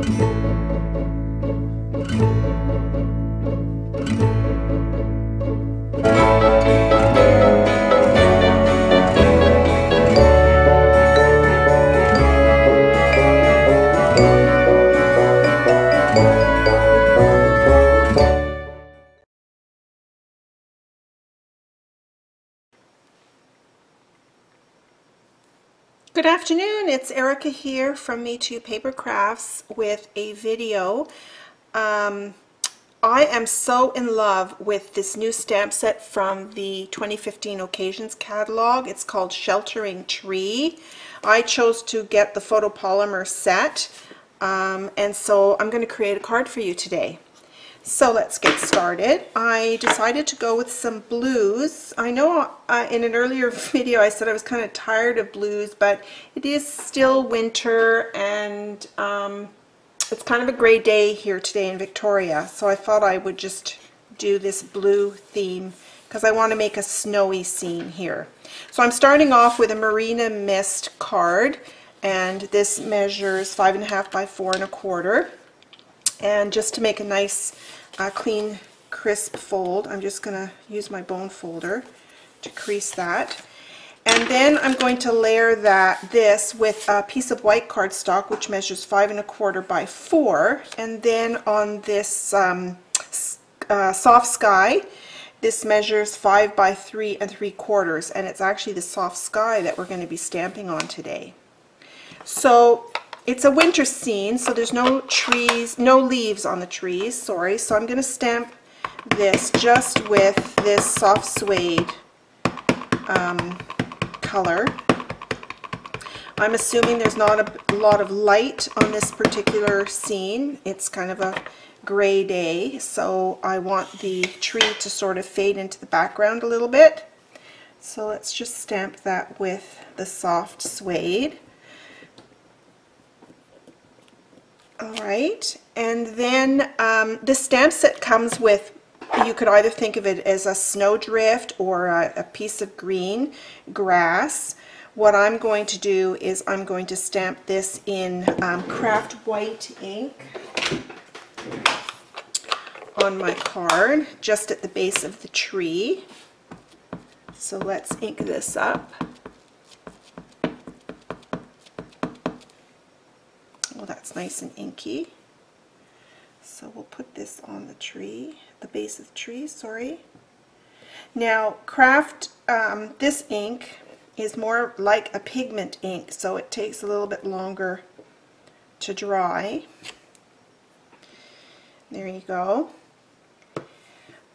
Good afternoon, it's Erica here from Me Too Papercrafts with a video. I am so in love with this new stamp set from the 2015 Occasions catalog. It's called Sheltering Tree. I chose to get the photopolymer set, and so I'm going to create a card for you today. So let's get started. I decided to go with some blues. I know in an earlier video I said I was kind of tired of blues, but it is still winter and it's kind of a gray day here today in Victoria, so I thought I would just do this blue theme because I want to make a snowy scene here. So I'm starting off with a Marina Mist card, and this measures 5.5 by 4 1/4. And just to make a nice clean crisp fold, I'm just going to use my bone folder to crease that. And then I'm going to layer this with a piece of white cardstock which measures 5 1/4 by 4, and then on this soft sky, this measures 5 by 3 3/4, and it's actually the soft sky that we're going to be stamping on today. So it's a winter scene, so there's no trees, no leaves on the trees, sorry. So I'm going to stamp this just with this soft suede color. I'm assuming there's not a lot of light on this particular scene. It's kind of a gray day, so I want the tree to sort of fade into the background a little bit. So let's just stamp that with the soft suede. Alright, and then this stamp set comes with, you could either think of it as a snowdrift or a piece of green grass. What I'm going to do is I'm going to stamp this in craft white ink on my card, just at the base of the tree. So let's ink this up. Well, that's nice and inky. So we'll put this on the tree, the base of the tree, sorry. Now, this ink is more like a pigment ink, so it takes a little bit longer to dry. There you go.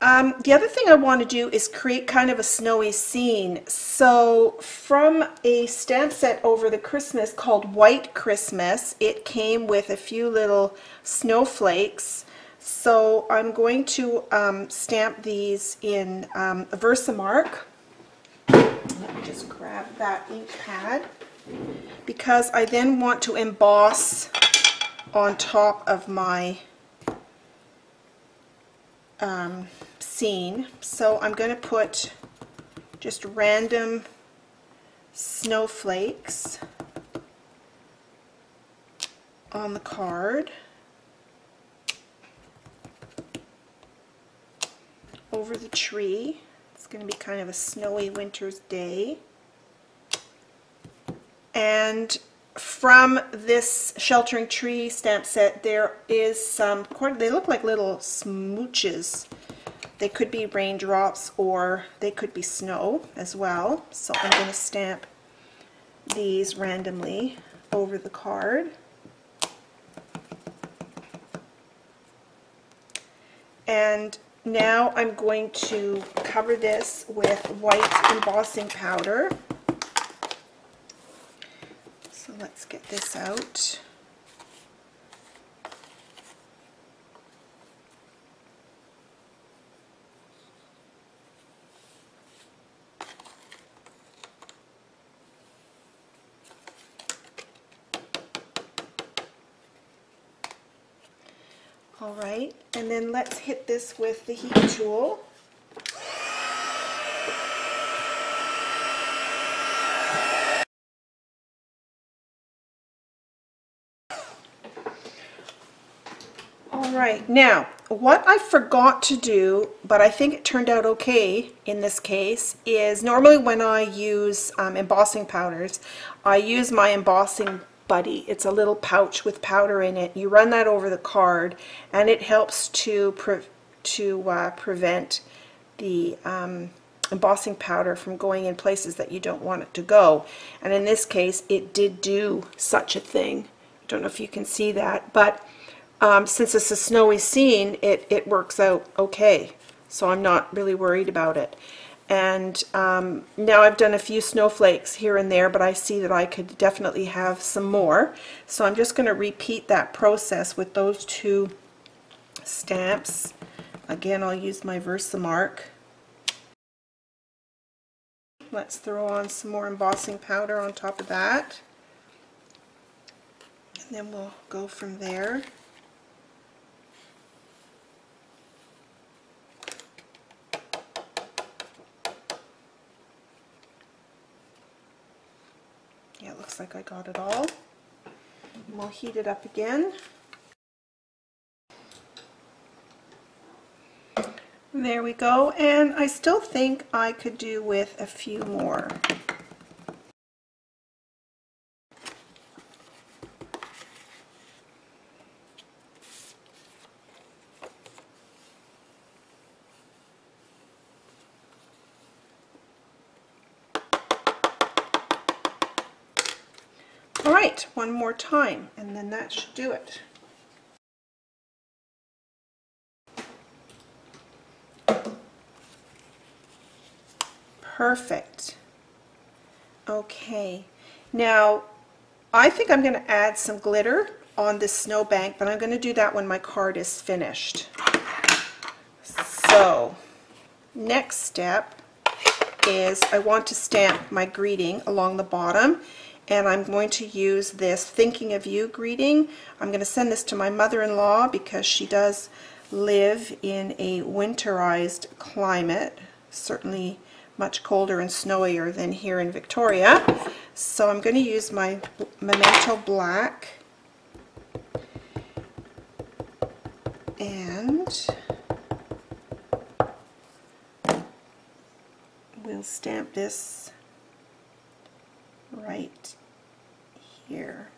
The other thing I want to do is create kind of a snowy scene. So from a stamp set over the Christmas called White Christmas, it came with a few little snowflakes. So I'm going to stamp these in a Versamark. Let me just grab that ink pad, because I then want to emboss on top of my scene. So I'm going to put just random snowflakes on the card over the tree. It's going to be kind of a snowy winter's day. And from this Sheltering Tree stamp set, there is some, they look like little smooches. They could be raindrops or they could be snow as well. So I'm going to stamp these randomly over the card. And now I'm going to cover this with white embossing powder. So let's get this out. All right, and then let's hit this with the heat tool. All right, now what I forgot to do, but I think it turned out okay in this case, is normally when I use embossing powders, I use my embossing buddy. It's a little pouch with powder in it. You run that over the card and it helps to prevent the embossing powder from going in places that you don't want it to go. And in this case, it did do such a thing. I don't know if you can see that, but since it's a snowy scene, it works out okay. So I'm not really worried about it. And now I've done a few snowflakes here and there, but I see that I could definitely have some more. So I'm just going to repeat that process with those two stamps. Again, I'll use my Versamark. Let's throw on some more embossing powder on top of that. And then we'll go from there. Yeah, it looks like I got it all. And we'll heat it up again. There we go, and I still think I could do with a few more. All right, one more time, and then that should do it. Perfect. Okay, now I think I'm going to add some glitter on this snowbank, but I'm going to do that when my card is finished. So, next step is I want to stamp my greeting along the bottom, and I'm going to use this Thinking of You greeting. I'm going to send this to my mother-in-law because she does live in a winterized climate, certainly much colder and snowier than here in Victoria. So I'm going to use my Memento Black, and we'll stamp this right here.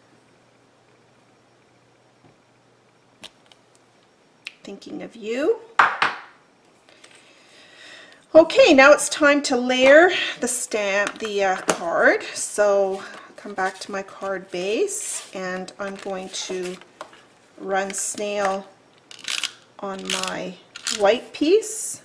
Thinking of You. Okay, now it's time to layer the card. So come back to my card base, and I'm going to run snail on my white piece.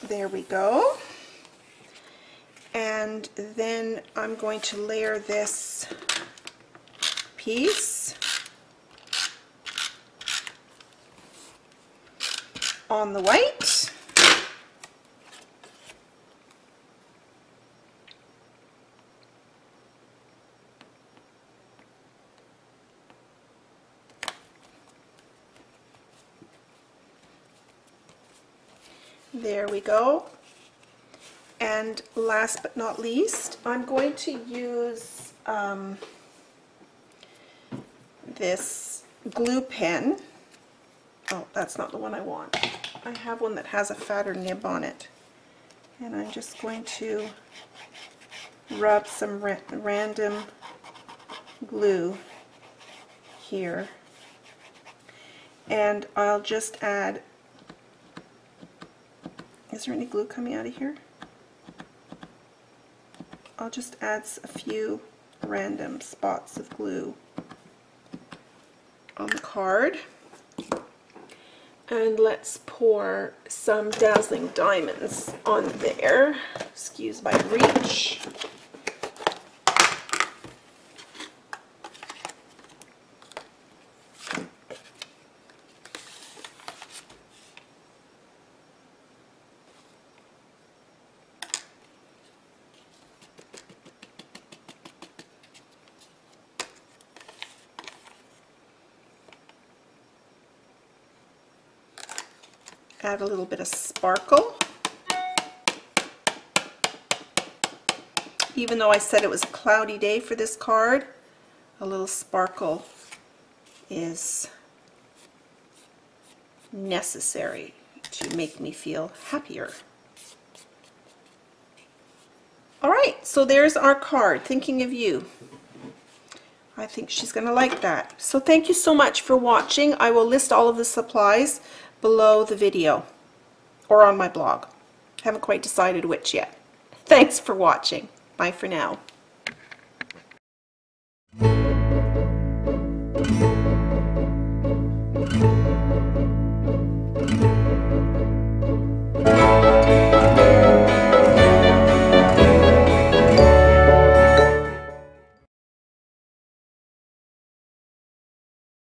There we go. And then I'm going to layer this piece on the white. There we go. And last but not least, I'm going to use this glue pen. Oh, that's not the one I want. I have one that has a fatter nib on it. And I'm just going to rub some random glue here. And I'll just add, is there any glue coming out of here? I'll just add a few random spots of glue on the card. And let's pour some Dazzling Diamonds on there. Excuse my reach. add a little bit of sparkle. Even though I said it was a cloudy day for this card, a little sparkle is necessary to make me feel happier. All right, so there's our card, thinking of you. I think she's going to like that. So thank you so much for watching. I will list all of the supplies below the video or on my blog. Haven't quite decided which yet. Thanks for watching. Bye for now.